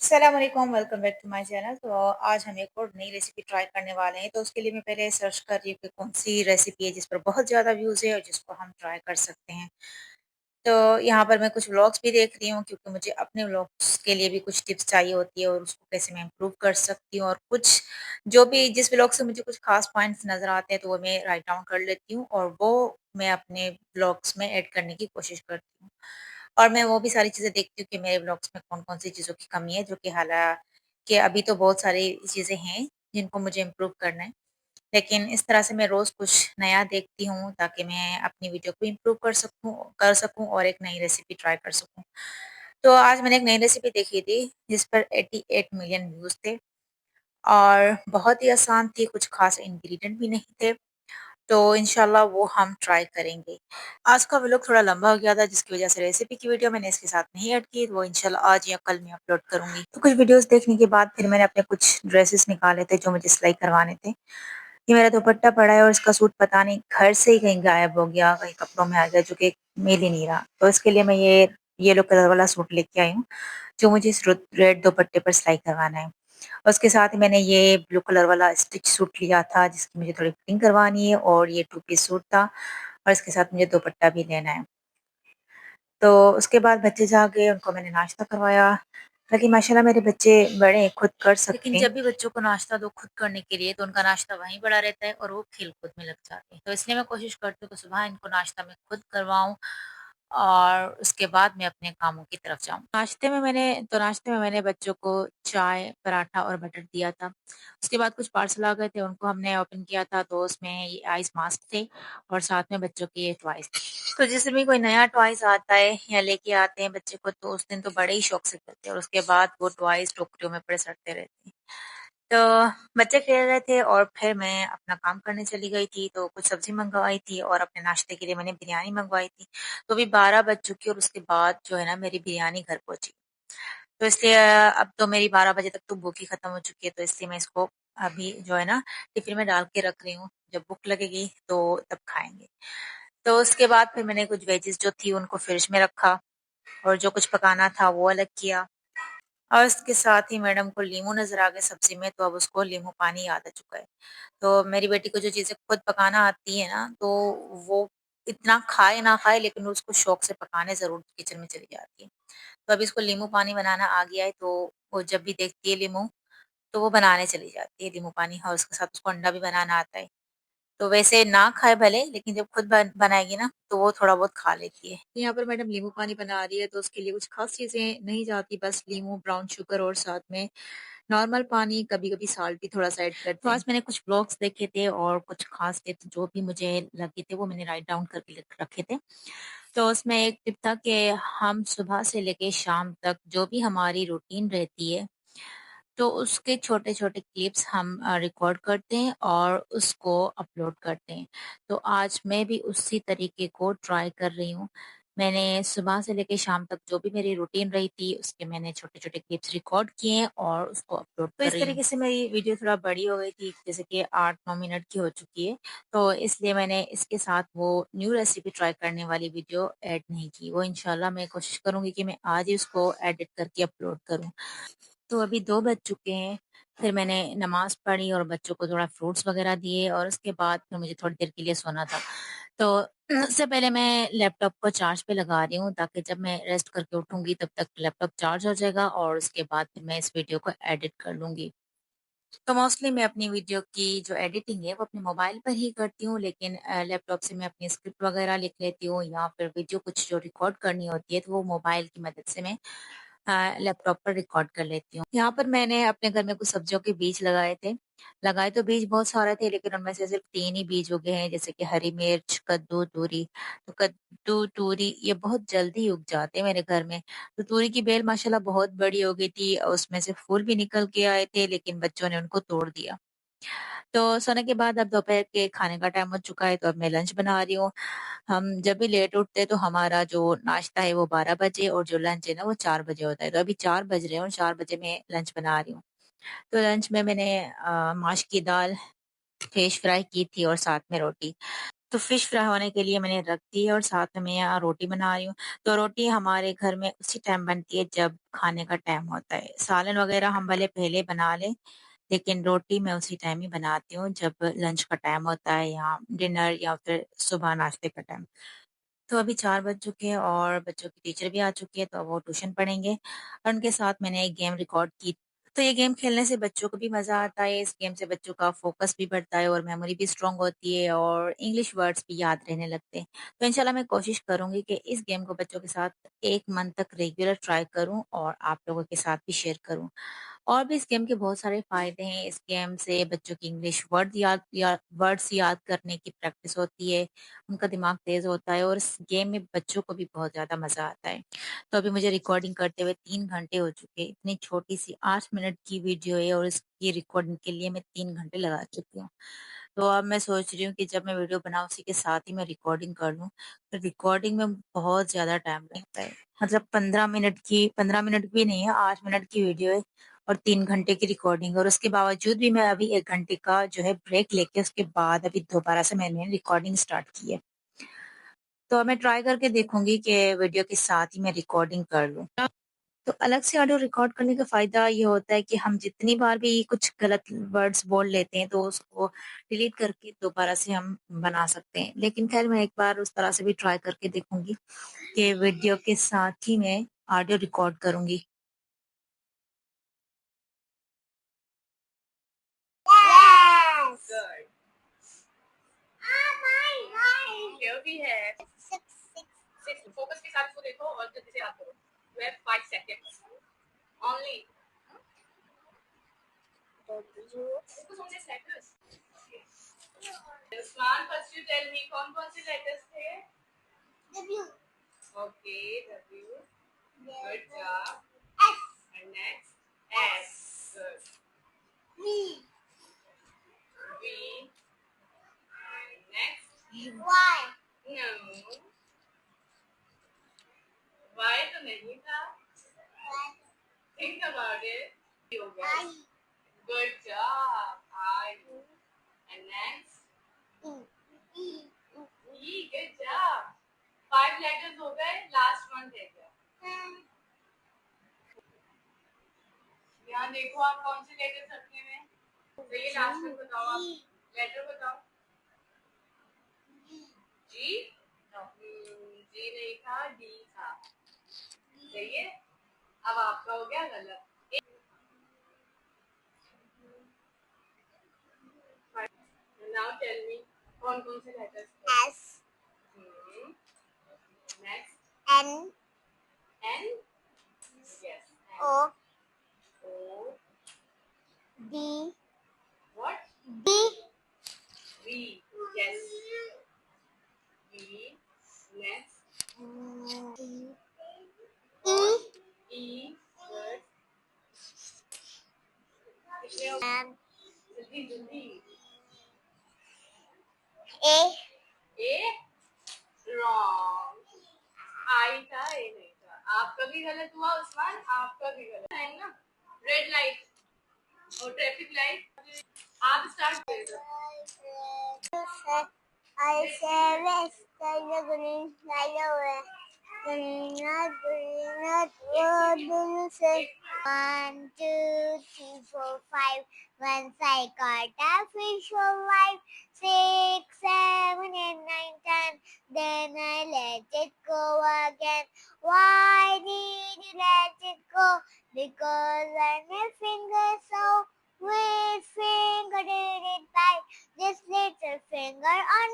अस्सलामुअलैकुम, welcome back to my channel. तो आज हम एक और नई रेसिपी ट्राई करने वाले हैं। तो उसके लिए मैं पहले सर्च कर रही हूँ कि कौन सी रेसिपी है जिस पर बहुत ज़्यादा व्यूज़ है और जिसको हम ट्राई कर सकते हैं। तो यहाँ पर मैं कुछ व्लॉग्स भी देख रही हूँ क्योंकि मुझे अपने व्लॉग्स के लिए भी कुछ टिप्स चाहिए होती है और उसको कैसे मैं इम्प्रूव कर सकती हूँ और कुछ जो भी जिस व्लॉग से मुझे कुछ खास पॉइंट्स नज़र आते हैं तो वो मैं राइट डाउन कर लेती हूँ और वो मैं अपने व्लॉग्स में ऐड करने की कोशिश करती हूँ। और मैं वो भी सारी चीज़ें देखती हूँ कि मेरे व्लॉग्स में कौन-कौन सी चीज़ों की कमी है, जो कि हालाँकि अभी तो बहुत सारी चीज़ें हैं जिनको मुझे इम्प्रूव करना है। लेकिन इस तरह से मैं रोज़ कुछ नया देखती हूँ ताकि मैं अपनी वीडियो को इम्प्रूव कर सकूँ और एक नई रेसिपी ट्राई कर सकूँ। तो आज मैंने एक नई रेसिपी देखी थी जिस पर 88 मिलियन व्यूज़ थे और बहुत ही आसान थी, कुछ ख़ास इंग्रीडिएंट भी नहीं थे। तो इंशाल्लाह वो हम ट्राई करेंगे। आज का व्लॉग थोड़ा लंबा हो गया था जिसकी वज़ह से रेसिपी की वीडियो मैंने इसके साथ नहीं ऐड की, वो इंशाल्लाह आज या कल मैं अपलोड करूँगी। तो कुछ वीडियोज़ देखने के बाद फिर मैंने अपने कुछ ड्रेसेस निकाले थे जो मुझे सिलाई करवाने थे। ये मेरा दुपट्टा पड़ा है और इसका सूट पता नहीं घर से ही कहीं गायब हो गया, कहीं कपड़ों में आ गया जो कि मिल ही नहीं रहा। तो इसके लिए मैं ये येलो कलर वाला सूट लेके आई हूँ, जो मुझे इस रेड दुपट्टे पर सिलाई करवाना है। और उसके साथ ही मैंने ये ब्लू कलर वाला स्टिच सूट लिया था जिसकी मुझे थोड़ी फिटिंग करवानी है और ये 2 पीस सूट था और इसके साथ मुझे दुपट्टा भी लेना है। तो उसके बाद बच्चे जाग गए, उनको मैंने नाश्ता करवाया ताकि माशाल्लाह मेरे बच्चे बड़े हैं, खुद कर सकते हैं। लेकिन जब भी बच्चों को नाश्ता दो खुद करने के लिए तो उनका नाश्ता वहीं पड़ा रहता है और वो खेल-कूद में लग जाते हैं। तो इसलिए मैं कोशिश करती हूँ कि सुबह इनको नाश्ता मैं खुद करवाऊँ और उसके बाद मैं अपने कामों की तरफ जाऊँ। नाश्ते में मैंने बच्चों को चाय, पराठा और बटर दिया था। उसके बाद कुछ पार्सल आ गए थे, उनको हमने ओपन किया था तो उसमें ये आइस मास्क थे और साथ में बच्चों के ये टॉयज़ थे। तो जिस दिन भी कोई नया टॉयज़ आता है या लेके आते हैं बच्चे को तो उस दिन तो बड़े ही शौक से खेलते हैं और उसके बाद वो टॉयज़ टोकरियों में पड़े सड़ते रहते हैं। तो बच्चे खेल रहे थे और फिर मैं अपना काम करने चली गई थी, तो कुछ सब्ज़ी मँगवाई थी और अपने नाश्ते के लिए मैंने बिरयानी मँगवाई थी। तो अभी 12 बज चुकी है और उसके बाद जो है ना मेरी बिरयानी घर पहुँची। तो इसलिए अब तो मेरी 12 बजे तक तो भूख ही खत्म हो चुकी है, तो इसलिए मैं इसको अभी जो है ना टिफ़िन में डाल के रख रही हूँ। जब भूख लगेगी तो तब खाएँगे। तो उसके बाद फिर मैंने कुछ वेजिज़ जो थी उनको फ्रिज में रखा और जो कुछ पकाना था वो अलग किया। और इसके साथ ही मैडम को लीमू नज़र आ गए सब्ज़ी में, तो अब उसको लीमू पानी याद आ चुका है। तो मेरी बेटी को जो चीज़ें खुद पकाना आती है ना, तो वो इतना खाए ना खाए लेकिन वो उसको शौक से पकाने ज़रूर किचन में चली जाती है। तो अभी इसको लीमू पानी बनाना आ गया है, तो वो जब भी देखती है लीमू, तो वो बनाने चली जाती है लीमू पानी और उसके साथ उसको अंडा भी बनाना आता है। तो वैसे ना खाए भले, लेकिन जब खुद बनाएगी ना, तो वो थोड़ा बहुत खा लेती है। यहाँ पर मैडम नींबू पानी बना रही है, तो उसके लिए कुछ ख़ास चीज़ें नहीं जाती, बस नींबू, ब्राउन शुगर और साथ में नॉर्मल पानी, कभी-कभी साल्ट भी थोड़ा-सा ऐड करते हैं। तो आज मैंने कुछ व्लॉग्स देखे थे और कुछ ख़ास टिप्स जो भी मुझे लगे थे, वो मैंने राइट डाउन करके लिख रखे थे। तो उसमें एक टिप था कि हम सुबह से लेके शाम तक जो भी हमारी रूटीन रहती है तो उसके छोटे-छोटे क्लिप्स हम रिकॉर्ड करते हैं और उसको अपलोड करते हैं। तो आज मैं भी उसी तरीके को ट्राई कर रही हूँ। मैंने सुबह से लेके शाम तक जो भी मेरी रूटीन रही थी, उसके मैंने छोटे-छोटे क्लिप्स रिकॉर्ड किए हैं और उसको अपलोड कर रही हूँ। तो इस तरीके से मेरी वीडियो थोड़ा बड़ी हो गई थी, जैसे कि 8-9 मिनट की हो चुकी है। तो इसलिए मैंने इसके साथ वो न्यू रेसिपी ट्राई करने वाली वीडियो ऐड नहीं की। वो इंशाल्लाह मैं कोशिश करूँगी कि मैं आज ही उसको एडिट करके अपलोड करूँ। तो अभी 2 बज चुके हैं, फिर मैंने नमाज़ पढ़ी और बच्चों को थोड़ा फ्रूट्स वग़ैरह दिए और उसके बाद फिर मुझे थोड़ी देर के लिए सोना था। तो उससे पहले मैं लैपटॉप को चार्ज पे लगा रही हूँ ताकि जब मैं रेस्ट करके उठूँगी तब तक लैपटॉप चार्ज हो जाएगा और उसके बाद फिर मैं इस वीडियो को एडिट कर लूँगी। तो मोस्टली मैं अपनी वीडियो की जो एडिटिंग है वो अपने मोबाइल पर ही करती हूँ, लेकिन लैपटॉप से मैं अपनी स्क्रिप्ट वग़ैरह लिख लेती हूँ या फिर वीडियो कुछ जो रिकॉर्ड करनी होती है तो वो मोबाइल की मदद से मैं लैपटॉप पर रिकॉर्ड कर लेती हूँ। यहाँ पर मैंने अपने घर में कुछ सब्जियों के बीज लगाए थे। लगाए तो बीज बहुत सारे थे लेकिन उनमें से सिर्फ़ 3 ही बीज उगे हैं जैसे कि हरी मिर्च, कद्दू, तोरी। तो कद्दू, तोरी ये बहुत जल्दी उग जाते हैं मेरे घर में। तो तोरी की बेल माशाल्लाह बहुत बड़ी हो गई थी और उसमें से फूल भी निकल के आए थे लेकिन बच्चों ने उनको तोड़ दिया। तो सोने के बाद अब दोपहर के खाने का टाइम हो चुका है तो अब मैं लंच बना रही हूँ। हम जब भी लेट उठते हैं तो हमारा जो नाश्ता है वो 12 बजे और जो लंच है ना वो 4 बजे होता है। तो अभी 4 बज रहे हैं और 4 बजे मैं लंच बना रही हूँ। तो लंच में मैंने माश की दाल, फिश फ्राई की थी और साथ में रोटी। तो फ़िश फ्राई होने के लिए मैंने रख दी है और साथ में मैं यहाँ रोटी बना रही हूँ। तो रोटी हमारे घर में उसी टाइम बनती है जब खाने का टाइम होता है। सालन वग़ैरह हम भले पहले बना लें, लेकिन रोटी मैं उसी टाइम ही बनाती हूँ जब लंच का टाइम होता है या डिनर या फिर सुबह नाश्ते का टाइम। तो अभी 4 बज चुके हैं और बच्चों की टीचर भी आ चुकी है, तो अब वो ट्यूशन पढ़ेंगे और उनके साथ मैंने एक गेम रिकॉर्ड की। तो ये गेम खेलने से बच्चों को भी मज़ा आता है, इस गेम से बच्चों का फ़ोकस भी बढ़ता है और मेमोरी भी स्ट्रॉन्ग होती है और इंग्लिश वर्ड्स भी याद रहने लगते हैं। तो इंशाल्लाह मैं कोशिश करूँगी कि इस गेम को बच्चों के साथ 1 मंथ तक रेगुलर ट्राई करूँ और आप लोगों के साथ भी शेयर करूँ। और भी इस गेम के बहुत सारे फ़ायदे हैं। इस गेम से बच्चों की इंग्लिश वर्ड्स याद करने की प्रैक्टिस होती है, उनका दिमाग तेज़ होता है और इस गेम में बच्चों को भी बहुत ज़्यादा मज़ा आता है। तो अभी मुझे रिकॉर्डिंग करते हुए 3 घंटे हो चुके हैं। इतनी छोटी-सी 8 मिनट की वीडियो है और इसकी रिकॉर्डिंग के लिए मैं 3 घंटे लगा चुकी हूँ। तो अब मैं सोच रही हूँ कि जब मैं वीडियो बनाऊँ उसी के साथ ही मैं रिकॉर्डिंग कर लूँ। तो रिकॉर्डिंग में बहुत ज़्यादा टाइम लगता है। मतलब 15 मिनट भी नहीं है, 8 मिनट की वीडियो है और 3 घंटे की रिकॉर्डिंग और उसके बावजूद भी मैं अभी 1 घंटे का जो है ब्रेक लेके उसके बाद अभी दोबारा से मैंने रिकॉर्डिंग स्टार्ट की है। तो अब मैं ट्राई करके देखूँगी कि वीडियो के साथ ही मैं रिकॉर्डिंग कर लूँ। तो अलग से ऑडियो रिकॉर्ड करने का फ़ायदा ये होता है कि हम जितनी बार भी कुछ गलत वर्ड्स बोल लेते हैं, तो उसको डिलीट करके दोबारा से हम बना सकते हैं। लेकिन ख़ैर मैं एक बार उस तरह से भी ट्राई करके देखूँगी कि वीडियो के साथ ही मैं ऑडियो रिकॉर्ड करूँगी। Yes. Good. Here we have Six. 6 focus के साथ इसको देखो और जल्दी से याद करो। You have 5 seconds only. W. Focus on these letters. Okay. Usman, first you tell me कौन-कौन से letters थे? W. Okay, W. Good job. S. And next, S. Good. V. V. And next, Y. no. Y तो नहीं था. Think about it. You I. guys. Good job. I. And next, E. E. E. Good job. 5 letters हो गए. Last one रह गया. यहाँ देखो आप कौन से लेटर्स रखे हुए हैं. तो ये लास्ट में बताओ आप. लेटर बताओ. जी. जी नहीं था. डी था. सही है. अब आपका हो गया गलत. Now tell me कौन-कौन से लेटर्स थे. S. Next, N. N. Yes. N. O. O. D. What? D. V. Yes. V. Next, E. what? E. Good. कितने हो? And जल्दी जल्दी. A. A. Wrong. I था. A नहीं था. आपका भी गलत हुआ उस्मान. आपका भी गलत है ना. रेड लाइट और ट्रैफिक लाइट. आप स्टार्ट करिए. I say rest, green, green, what do you say? 1, 2, 3, 4, 5. Once I caught a fish for life. 6, 7, 8, 9, 10. Then I let it go again. Why did you let it go? Because my finger so which finger did it bite? This little finger on